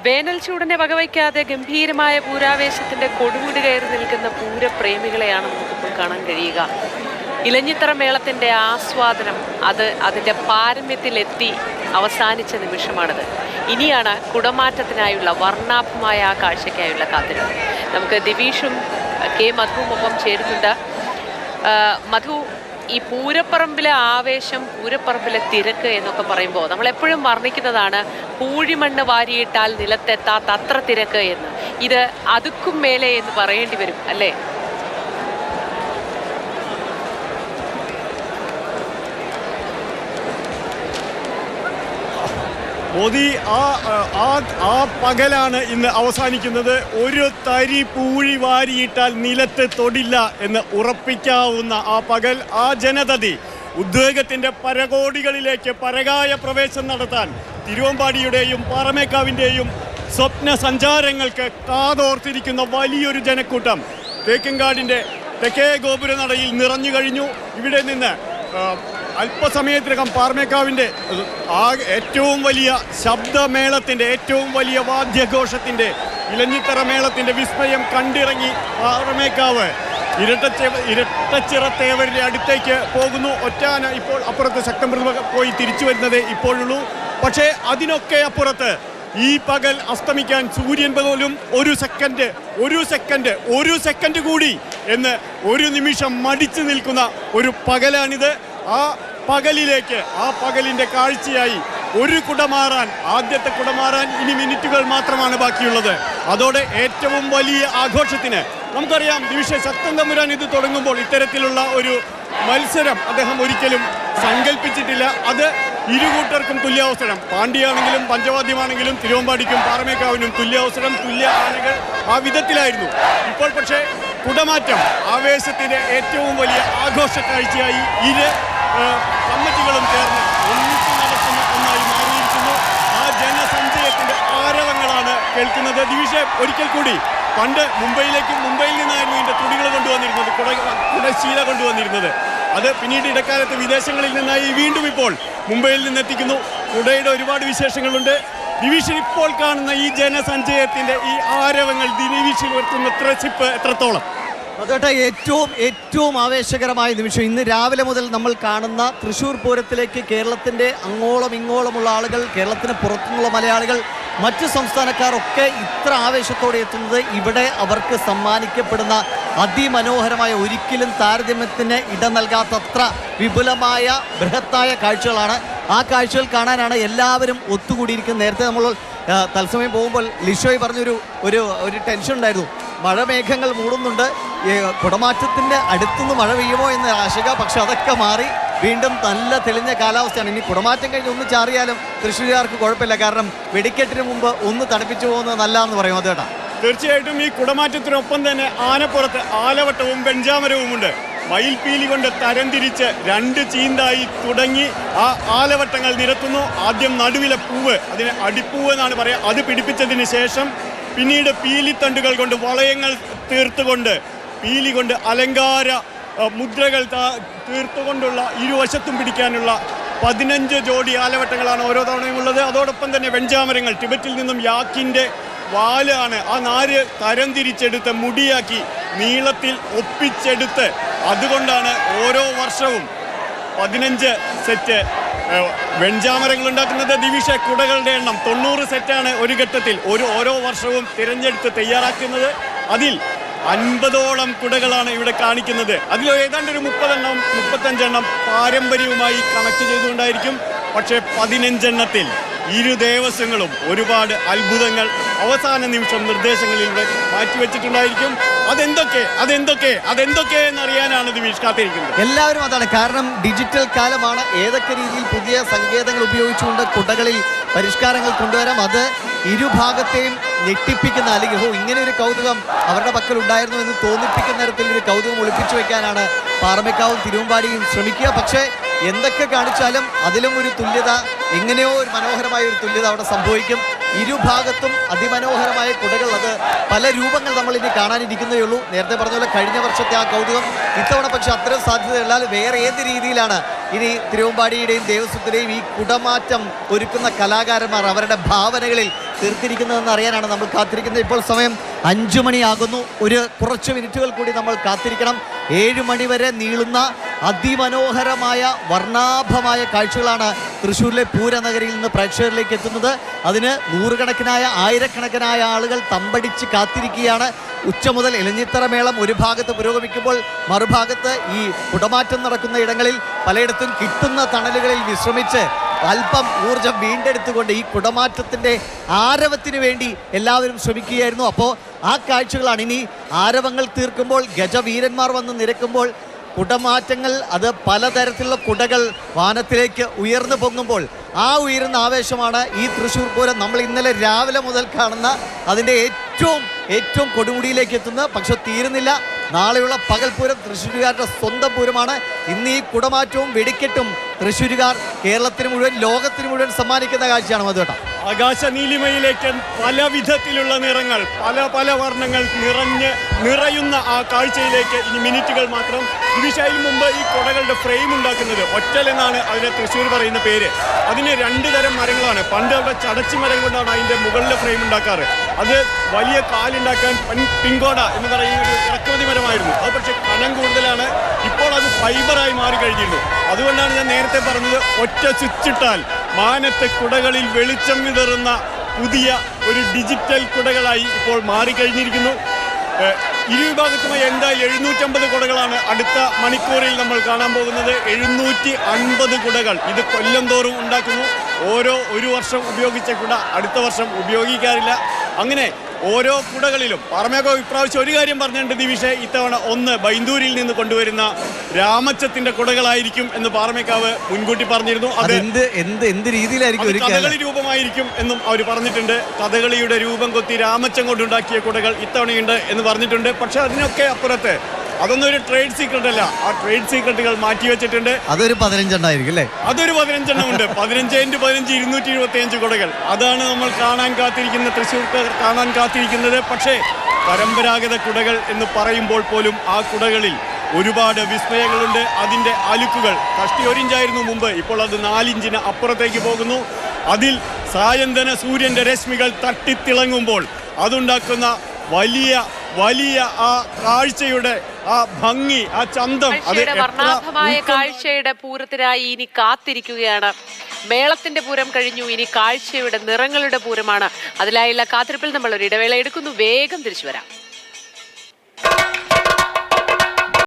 വേനൽ ചൂടിനെ വകവയ്ക്കാതെ ഗംഭീരമായ പൂരാവേശത്തിന്റെ കൊടുമുടി കയറി നിൽക്കുന്ന പൂരപ്രേമികളെയാണ് നമുക്കിപ്പോൾ കാണാൻ കഴിയുക. ഇലഞ്ഞിത്തറ മേളത്തിന്റെ ആസ്വാദനം അതിന്റെ പാരമ്യത്തിലെത്തി അവസാനിച്ച നിമിഷമാണിത്. ഇനിയാണ് കുടമാറ്റത്തിനായുള്ള വർണ്ണാഭമായ ആ കാഴ്ചയ്ക്കായുള്ള കാത്തിരിപ്പ്. നമുക്ക് ദിവീഷും കെ മധുവും ഒപ്പം ചേരുന്നുണ്ട്. മധു, ഈ പൂരപ്പറമ്പിലെ ആവേശം, പൂരപ്പറമ്പിലെ തിരക്ക് എന്നൊക്കെ പറയുമ്പോൾ നമ്മളെപ്പോഴും വർണ്ണിക്കുന്നതാണ് പൂഴിമണ്ണ് വാരിയിട്ടാൽ നിലത്തെത്താത്ത അത്ര തിരക്ക് എന്ന്. ഇത് അതുക്കും മേലെ എന്ന് പറയേണ്ടി വരും അല്ലേ? മോദി ആ പകലാണ് ഇന്ന് അവസാനിക്കുന്നത്. ഒരു തരി പൂഴി വാരിയിട്ടാൽ നിലത്ത് തൊടില്ല എന്ന് ഉറപ്പിക്കാവുന്ന ആ പകൽ, ആ ജനതതി ഉദ്വേഗത്തിന്റെ പരകോടികളിലേക്ക് പരകായ പ്രവേശം നടത്താൻ തിരുവമ്പാടിയുടെയും പാറമേക്കാവിൻ്റെയും സ്വപ്ന സഞ്ചാരങ്ങൾക്ക് കാതോർത്തിരിക്കുന്ന വലിയൊരു ജനക്കൂട്ടം തേക്കിൻകാടിൻ്റെ തെക്കേ ഗോപുരനടയിൽ നിറഞ്ഞു കഴിഞ്ഞു. ഇവിടെ നിന്ന് അല്പസമയത്തിനകം പാറമേക്കാവിൻ്റെ ഏറ്റവും വലിയ ശബ്ദമേളത്തിൻ്റെ, ഏറ്റവും വലിയ വാദ്യഘോഷത്തിൻ്റെ, ഇലഞ്ഞിത്തറ മേളത്തിൻ്റെ വിസ്മയം കണ്ടിറങ്ങി പാറമേക്കാവ് ഇരട്ടച്ചിറത്തേവരുടെ അടുത്തേക്ക് പോകുന്നു. ഒറ്റാന ഇപ്പോൾ അപ്പുറത്ത് ശക്തം പോയി തിരിച്ചു വരുന്നതേ ഇപ്പോഴുള്ളൂ. പക്ഷേ അതിനൊക്കെ അപ്പുറത്ത് ഈ പകൽ അസ്തമിക്കാൻ സൂര്യൻ പോലും ഒരു സെക്കൻഡ് കൂടി എന്ന് ഒരു നിമിഷം മടിച്ചു നിൽക്കുന്ന ഒരു പകലാണിത്. ആ പകലിലേക്ക്, ആ പകലിൻ്റെ കാഴ്ചയായി ആദ്യത്തെ കുടമാറാൻ ഇനി മിനിറ്റുകൾ മാത്രമാണ് ബാക്കിയുള്ളത്. അതോടെ ഏറ്റവും വലിയ ആഘോഷത്തിന് നമുക്കറിയാം, ശക്തൻ തമ്പുരാൻ ഇത് തുടങ്ങുമ്പോൾ ഇത്തരത്തിലുള്ള ഒരു മത്സരം അദ്ദേഹം ഒരിക്കലും സങ്കല്പിച്ചിട്ടില്ല. അത് ഇരുകൂട്ടർക്കും തുല്യാവസരം, പാണ്ഡ്യയാണെങ്കിലും പഞ്ചവാദ്യമാണെങ്കിലും തിരുവമ്പാടിക്കും പാറമേക്കാവിനും തുല്യാവസരം, തുല്യ ആനകൾ, ആ വിധത്തിലായിരുന്നു. ഇപ്പോൾ പക്ഷേ കുടമാറ്റം ആവേശത്തിൻ്റെ ഏറ്റവും വലിയ ആഘോഷ കാഴ്ചയായി കമ്മിറ്റികളും ചേർന്ന് ഒന്നിച്ചു നടക്കുന്ന ഒന്നായി മാറിയിരിക്കുന്നു. ആ ജനസഞ്ചയത്തിന്റെ ആരവങ്ങളാണ് കേൾക്കുന്നത്. ഒരിക്കൽ കൂടി, പണ്ട് മുംബൈയിൽ നിന്നായിരുന്നു ഇതിന്റെ തുണികൾ കൊണ്ടുവന്നിരുന്നത്, കുടശീല കൊണ്ടുവന്നിരുന്നത്. അത് പിന്നീട് ഇടക്കാലത്ത് വിദേശങ്ങളിൽ നിന്നായി വീണ്ടും ഇപ്പോൾ മുംബൈയിൽ നിന്നെത്തിക്കുന്നു. കുടയുടെ ഒരുപാട് വിശേഷങ്ങളുണ്ട്. ദിവിഷൻ ഇപ്പോൾ കാണുന്ന ഈ ജനസഞ്ചയത്തിന്റെ ഈ ആരവങ്ങൾ ദിവിഷൻ ഉയർത്തുന്ന ത്രസിപ്പ് എത്രത്തോളം? അതേട്ടാ, ഏറ്റവും ആവേശകരമായ നിമിഷം ഇന്ന് രാവിലെ മുതൽ നമ്മൾ കാണുന്ന തൃശ്ശൂർ പൂരത്തിലേക്ക് കേരളത്തിൻ്റെ അങ്ങോളം ഇങ്ങോളമുള്ള ആളുകൾ, കേരളത്തിന് പുറത്തുനിന്നുള്ള മലയാളികൾ, മറ്റ് സംസ്ഥാനക്കാരൊക്കെ ഇത്ര ആവേശത്തോടെ എത്തുന്നത് ഇവിടെ അവർക്ക് സമ്മാനിക്കപ്പെടുന്ന അതിമനോഹരമായ, ഒരിക്കലും താരതമ്യത്തിന് ഇടം നൽകാത്തത്ര വിപുലമായ ബൃഹത്തായ കാഴ്ചകളാണ്. ആ കാഴ്ചകൾ കാണാനാണ് എല്ലാവരും ഒത്തുകൂടിയിരിക്കുന്നത്. നേരത്തെ നമ്മൾ തത്സമയം പോകുമ്പോൾ ലിഷോയ് പറഞ്ഞൊരു ടെൻഷൻ ഉണ്ടായിരുന്നു. മഴമേഘങ്ങൾ മൂടുന്നുണ്ട്, കുടമാറ്റത്തിൻ്റെ അടുത്തുനിന്ന് മഴ പെയ്യുമോ എന്ന ആശങ്ക. പക്ഷെ അതൊക്കെ മാറി വീണ്ടും നല്ല തെളിഞ്ഞ കാലാവസ്ഥയാണ്. ഇനി കുടമാറ്റം കഴിഞ്ഞ് ഒന്ന് ചാറിയാലും തൃശ്ശൂരുകാർക്ക് കുഴപ്പമില്ല, കാരണം വെടിക്കെട്ടിന് മുമ്പ് ഒന്ന് തണുപ്പിച്ചു പോകുന്നത് നല്ലതെന്ന് പറയും. അതേട്ടാ, തീർച്ചയായിട്ടും ഈ കുടമാറ്റത്തിനൊപ്പം തന്നെ ആനപ്പുറത്ത് ആലവട്ടവും വെഞ്ചാമരവുമുണ്ട്. മയിൽപീലി കൊണ്ട് തരംതിരിച്ച് 2 ചീന്തായി തുടങ്ങി ആ ആലവട്ടങ്ങൾ നിരത്തുന്നു. ആദ്യം നടുവിലെ പൂവ്, അതിന് അടിപ്പൂവ് എന്നാണ് പറയുക, അത് പിടിപ്പിച്ചതിന് ശേഷം പിന്നീട് പീലിത്തണ്ടുകൾ കൊണ്ട് വളയങ്ങൾ തീർത്തുകൊണ്ട്, പീലി കൊണ്ട് അലങ്കാര മുദ്രകൾ തീർത്തുകൊണ്ടുള്ള ഇരുവശത്തും പിടിക്കാനുള്ള 15 ജോഡി ആലവട്ടങ്ങളാണ് ഓരോ തവണയും ഉള്ളത്. അതോടൊപ്പം തന്നെ വെഞ്ചാമരങ്ങൾ, ടിബറ്റിൽ നിന്നും യാക്കിൻ്റെ വാലാണ്, ആ നാര് തരംതിരിച്ചെടുത്ത് മുടിയാക്കി നീളത്തിൽ ഒപ്പിച്ചെടുത്ത്, അതുകൊണ്ടാണ് ഓരോ വർഷവും 15 സെറ്റ് വെഞ്ചാമരങ്ങൾ ഉണ്ടാക്കുന്നത്. കുടകളുടെ എണ്ണം 90 സെറ്റാണ് ഒരു ഘട്ടത്തിൽ ഓരോ വർഷവും തിരഞ്ഞെടുത്ത് തയ്യാറാക്കുന്നത്. അതിൽ 50ഓളം കുടകളാണ് ഇവിടെ കാണിക്കുന്നത്. അതിൽ ഏതാണ്ട് ഒരു 35 എണ്ണം പാരമ്പര്യവുമായി കണക്ട് ചെയ്തുകൊണ്ടായിരിക്കും. പക്ഷേ 15 എണ്ണത്തിൽ ഇരു ദേവസ്വങ്ങളും ഒരുപാട് അത്ഭുതങ്ങൾ അവസാന നിമിഷം നിർദ്ദേശങ്ങളിലൂടെ മാറ്റിവെച്ചിട്ടുണ്ടായിരിക്കും. അതെന്തൊക്കെ എന്നറിയാനാണ് ദിവിഷ് കാത്തിരിക്കുന്നത്. എല്ലാവരും അതാണ്, കാരണം ഡിജിറ്റൽ കാലമാണ്. ഏതൊക്കെ രീതിയിൽ പുതിയ സങ്കേതങ്ങൾ ഉപയോഗിച്ചുകൊണ്ട് കുടകളിൽ പരിഷ്കാരങ്ങൾ കൊണ്ടുവരാം, അത് ഇരുഭാഗത്തെയും ഞെട്ടിപ്പിക്കുന്ന, അല്ലെങ്കിൽ ഇങ്ങനെ ഒരു കൗതുകം അവരുടെ പക്കൽ ഉണ്ടായിരുന്നു എന്ന് തോന്നിപ്പിക്കുന്ന തരത്തിലൊരു കൗതുകം ഒളിപ്പിച്ചു വെക്കാനാണ് പാറമേക്കാവും തിരുവമ്പാടിയും ശ്രമിക്കുക. പക്ഷേ എന്തൊക്കെ കാണിച്ചാലും അതിലും ഒരു തുല്യത, എങ്ങനെയോ ഒരു മനോഹരമായ ഒരു തുല്യത അവിടെ സംഭവിക്കും. ഇരുഭാഗത്തും അതിമനോഹരമായ കുടകൾ, അത് പല രൂപങ്ങൾ നമ്മൾ ഇനി കാണാനിരിക്കുന്നേ ഉള്ളൂ. നേരത്തെ പറഞ്ഞ പോലെ കഴിഞ്ഞ വർഷത്തെ ആ കൗതുകം ഇത്തവണ പക്ഷെ അത്തരം സാധ്യതയല്ലാതെ വേറെ ഏത് രീതിയിലാണ് ഇനി തിരുവമ്പാടിയുടെയും ദേവസ്വത്തിൻ്റെയും ഈ കുടമാറ്റം ഒരുക്കുന്ന കലാകാരന്മാർ അവരുടെ ഭാവനകളിൽ തീർത്തിരിക്കുന്നതെന്ന് അറിയാനാണ് നമ്മൾ കാത്തിരിക്കുന്നത്. ഇപ്പോൾ സമയം 5 മണിയാകുന്നു. കുറച്ച് മിനിറ്റുകൾ കൂടി നമ്മൾ കാത്തിരിക്കണം. 7 മണി വരെ നീളുന്ന അതിമനോഹരമായ വർണ്ണാഭമായ കാഴ്ചകളാണ് തൃശ്ശൂരിലെ പൂരനഗരിയിൽ നിന്ന് പ്രേക്ഷകരിലേക്ക് എത്തുന്നത്. അതിന് നൂറുകണക്കിനായ ആയിരക്കണക്കിനായ ആളുകൾ തമ്പടിച്ച് കാത്തിരിക്കുകയാണ്. ഉച്ച മുതൽ ഇലഞ്ഞിത്തറ മേളം ഒരു ഭാഗത്ത് പുരോഗമിക്കുമ്പോൾ മറുഭാഗത്ത് ഈ കുടമാറ്റം നടക്കുന്ന ഇടങ്ങളിൽ പലയിടത്തും കിട്ടുന്ന തണലുകളിൽ വിശ്രമിച്ച് അല്പം ഊർജം വീണ്ടെടുത്തുകൊണ്ട് ഈ കുടമാറ്റത്തിൻ്റെ ആരവത്തിന് വേണ്ടി എല്ലാവരും ശ്രമിക്കുകയായിരുന്നു. അപ്പോൾ ആ കാഴ്ചകളാണ് ഇനി ആരവങ്ങൾ തീർക്കുമ്പോൾ ഗജവീരന്മാർ വന്ന് നിരക്കുമ്പോൾ കുടമാറ്റങ്ങൾ, അത് പലതരത്തിലുള്ള കുടകൾ വാനത്തിലേക്ക് ഉയർന്നു പൊങ്ങുമ്പോൾ ആ ഉയരുന്ന ആവേശമാണ് ഈ തൃശ്ശൂർ പൂരം നമ്മൾ ഇന്നലെ രാവിലെ മുതൽ കാണുന്ന അതിൻ്റെ ഏറ്റവും കൊടുമുടിയിലേക്ക് എത്തുന്നത്. പക്ഷെ തീരുന്നില്ല. നാളെയുള്ള പകൽപൂരം തൃശ്ശൂരുകാരുടെ സ്വന്തം പൂരമാണ്. ഇന്ന് ഈ കുടമാറ്റവും വെടിക്കെട്ടും തൃശ്ശൂരുകാർ കേരളത്തിന് മുഴുവൻ, ലോകത്തിന് മുഴുവൻ സമ്മാനിക്കുന്ന കാഴ്ചയാണ് മധുവേട്ട. ആകാശ നീലിമയിലേക്ക് പല വിധത്തിലുള്ള നിറങ്ങൾ, പല വർണ്ണങ്ങൾ നിറയുന്ന ആ കാഴ്ചയിലേക്ക് ഇനി മിനിറ്റുകൾ മാത്രം. ഇതിന് മുമ്പ് ഈ കുടകളുടെ ഫ്രെയിം ഉണ്ടാക്കുന്നത് ഒറ്റൽ എന്നാണ് അതിനെ തൃശ്ശൂർ പറയുന്ന പേര്. അതിന് 2 തരം മരങ്ങളാണ്. പണ്ട് അവിടെ ചടച്ചി മരം കൊണ്ടാണ് അതിൻ്റെ മുകളിലെ ഫ്രെയിം ഉണ്ടാക്കാറ്. അത് വലിയ കാലുണ്ടാക്കാൻ പിങ്കോട എന്ന് പറയുന്ന ഒരു ഇറക്കുമതി മരമായിരുന്നു. അത് പക്ഷേ കനം കൂടുതലാണ്. ഇപ്പോൾ അത് ഫൈബറായി മാറിക്കഴിഞ്ഞിരുന്നു. അതുകൊണ്ടാണ് ഞാൻ നേരത്തെ പറഞ്ഞത്, ഒറ്റ സ്വിച്ചിട്ടാൽ മാനത്തെ കുടകളിൽ വെളിച്ചം വിതറുന്ന പുതിയ ഒരു ഡിജിറ്റൽ കുടകളായി ഇപ്പോൾ മാറിക്കഴിഞ്ഞിരിക്കുന്നു. ഇരുവിഭാഗത്തുമായി എന്തായാലും 750 കുടകളാണ് അടുത്ത മണിക്കൂറിൽ നമ്മൾ കാണാൻ പോകുന്നത്. 750 കുടകൾ ഇത് കൊല്ലം തോറും ഉണ്ടാക്കുന്നു. ഒരു വർഷം ഉപയോഗിച്ച കുട അടുത്ത വർഷം ഉപയോഗിക്കാറില്ല. അങ്ങനെ ഓരോ കുടകളിലും പാറമേക്കാവ് ഇപ്രാവശ്യം ഒരു കാര്യം പറഞ്ഞിട്ടുണ്ട് ദിവിഷേ, ഇത്തവണ ബൈന്ദൂരിൽ നിന്ന് കൊണ്ടുവരുന്ന രാമച്ചത്തിന്റെ കുടകളായിരിക്കും എന്ന് പാറമേക്കാവ് മുൻകൂട്ടി പറഞ്ഞിരുന്നു. അത് എന്ത് രീതിയിലായിരിക്കും? കഥകളി രൂപമായിരിക്കും എന്നും അവർ പറഞ്ഞിട്ടുണ്ട്. കഥകളിയുടെ രൂപം കൊത്തി രാമച്ചം കൊണ്ടുണ്ടാക്കിയ കുടകൾ ഇത്തവണയുണ്ട് എന്ന് പറഞ്ഞിട്ടുണ്ട്. പക്ഷെ അതിനൊക്കെ അപ്പുറത്ത് അതൊന്നും ഒരു ട്രേഡ് സീക്രട്ട് അല്ല. ആ ട്രേഡ് സീക്രട്ടുകൾ മാറ്റിവെച്ചിട്ടുണ്ട്. അതൊരു 15 എണ്ണമായിരിക്കും അല്ലേ? അതൊരു 15 എണ്ണമുണ്ട്. 15x15 275 കുടകൾ. അതാണ് നമ്മൾ കാണാൻ കാത്തിരിക്കുന്ന, തൃശ്ശൂർക്കാർ കാണാൻ കാത്തിരിക്കുന്നത്. പക്ഷേ പരമ്പരാഗത കുടകൾ എന്ന് പറയുമ്പോൾ പോലും ആ കുടകളിൽ ഒരുപാട് വിസ്മയങ്ങളുണ്ട്. അതിൻ്റെ അലുക്കുകൾ കഷ്ടി 1 ഇഞ്ചായിരുന്നു മുമ്പ്, ഇപ്പോൾ അത് 4 ഇഞ്ചിന് അപ്പുറത്തേക്ക് പോകുന്നു. അതിൽ സായന്തന സൂര്യൻ്റെ രശ്മികൾ തട്ടിത്തിളങ്ങുമ്പോൾ അതുണ്ടാക്കുന്ന വലിയ ആ കാഴ്ചയുടെ ആ ഭംഗി, ആ ചന്തം, വർണ്ണാഭമായ കാഴ്ചയുടെ പൂരത്തിനായി ഇനി കാത്തിരിക്കുകയാണ്. മേളത്തിന്റെ പൂരം കഴിഞ്ഞു, ഇനി കാഴ്ചയുടെ നിറങ്ങളുടെ പൂരമാണ്. അതിലായുള്ള കാത്തിരിപ്പിൽ നമ്മൾ ഒരു ഇടവേള എടുക്കുന്നു. വേഗം തിരിച്ചു വരാം.